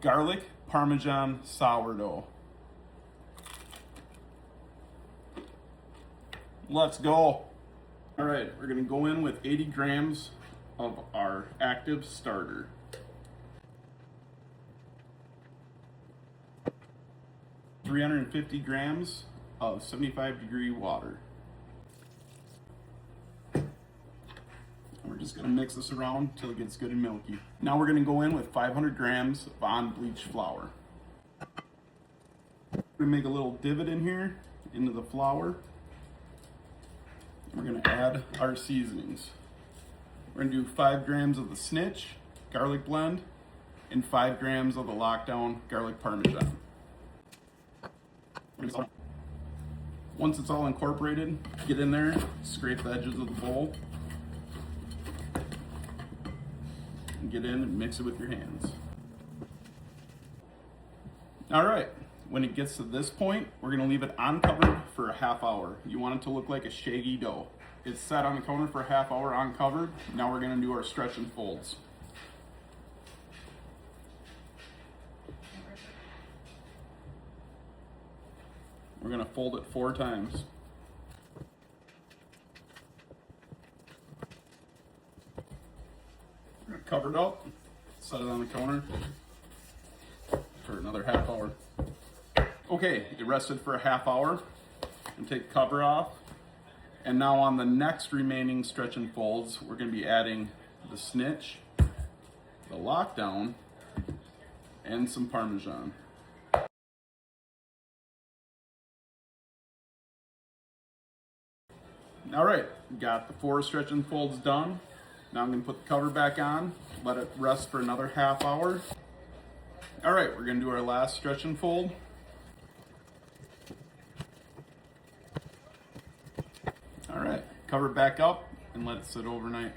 garlic Parmesan sourdough. Let's go. All right, we're gonna go in with 80 grams of our active starter. $350 grams of 75-degree water. We're just gonna mix this around until it gets good and milky. Now we're gonna go in with 500 grams of unbleached flour. We're gonna make a little divot in here into the flour. We're gonna add our seasonings. We're gonna do 5 grams of the snitch garlic blend and 5 grams of the lockdown garlic Parmesan. Once it's all incorporated, get in there, scrape the edges of the bowl, and get in and mix it with your hands. All right, when it gets to this point, we're gonna leave it uncovered for a half hour. You want it to look like a shaggy dough. It's set on the counter for a half hour uncovered. Now we're gonna do our stretch and folds. We're gonna fold it 4 times. We're gonna cover it up, set it on the counter for another half hour. Okay, it rested for a half hour. And take the cover off. And now on the next remaining stretch and folds, we're gonna be adding the snitch, the lockdown, and some Parmesan. All right, got the 4 stretch and folds done. Now I'm gonna put the cover back on, let it rest for another half hour. All right, we're gonna do our last stretch and fold. All right, cover it back up and let it sit overnight.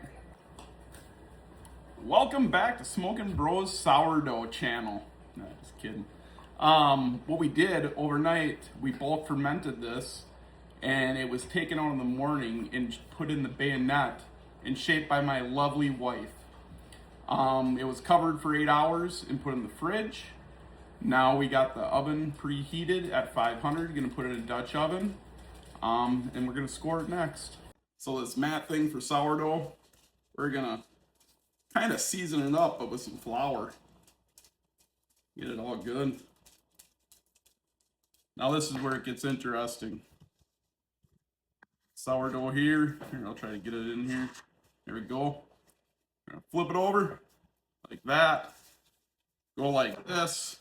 Welcome back to Smokin' Bros Sourdough channel. No, just kidding. What we did overnight, we bulk fermented this, and it was taken out in the morning and put in the bayonet and shaped by my lovely wife. It was covered for 8 hours and put in the fridge. Now we got the oven preheated at 500, gonna put it in a Dutch oven, and we're gonna score it next. So this mat thing for sourdough, we're gonna kind of season it up, but with some flour. Get it all good. Now this is where it gets interesting. Sourdough here. Here, I'll try to get it in here. There we go. Flip it over like that. Go like this.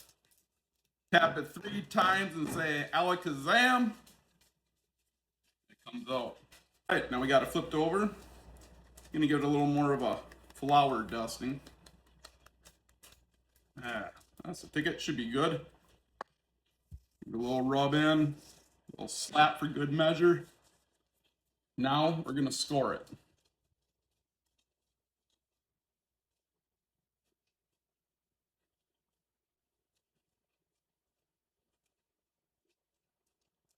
Tap it 3 times and say alakazam. It comes out. All right, now we got it flipped over. Gonna give it a little more of a flour dusting. That's the ticket. Should be good. Give it a little rub in, a little slap for good measure. Now we're gonna score it.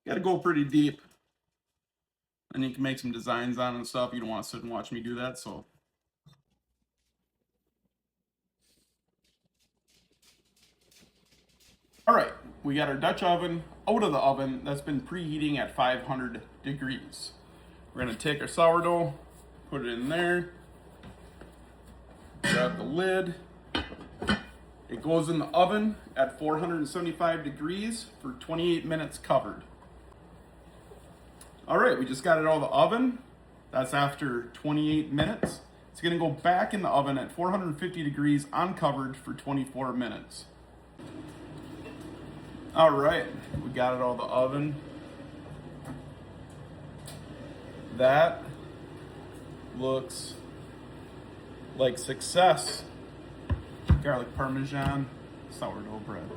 Gotta go pretty deep. And you can make some designs on it and stuff. You don't want to sit and watch me do that, so. All right, we got our Dutch oven out of the oven that's been preheating at 500 degrees. We're gonna take our sourdough, put it in there, grab the lid. It goes in the oven at 475 degrees for 28 minutes covered. All right, we just got it out of the oven. That's after 28 minutes. It's gonna go back in the oven at 450 degrees uncovered for 24 minutes. All right, we got it out of the oven. That looks like success. Garlic Parmesan sourdough bread.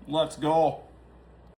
Let's go.